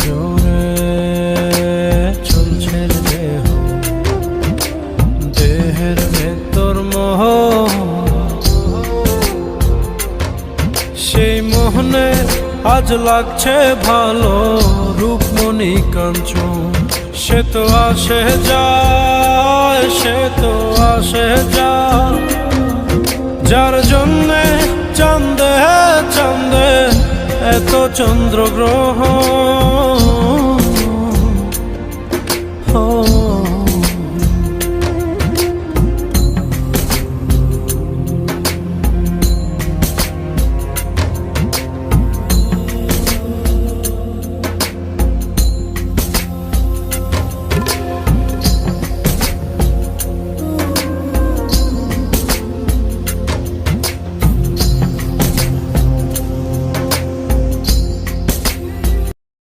জোরে চলছে দেহ, দেহের ভেতর মোহ, সেই মোহনে আজ লাগছে ভালো। রূপমণি কাঞ্চন সে তো আসে যায়, সে তো আসে যায়, যার জন্যে চাঁদে চাঁদে এত চন্দ্রগ্রহণ।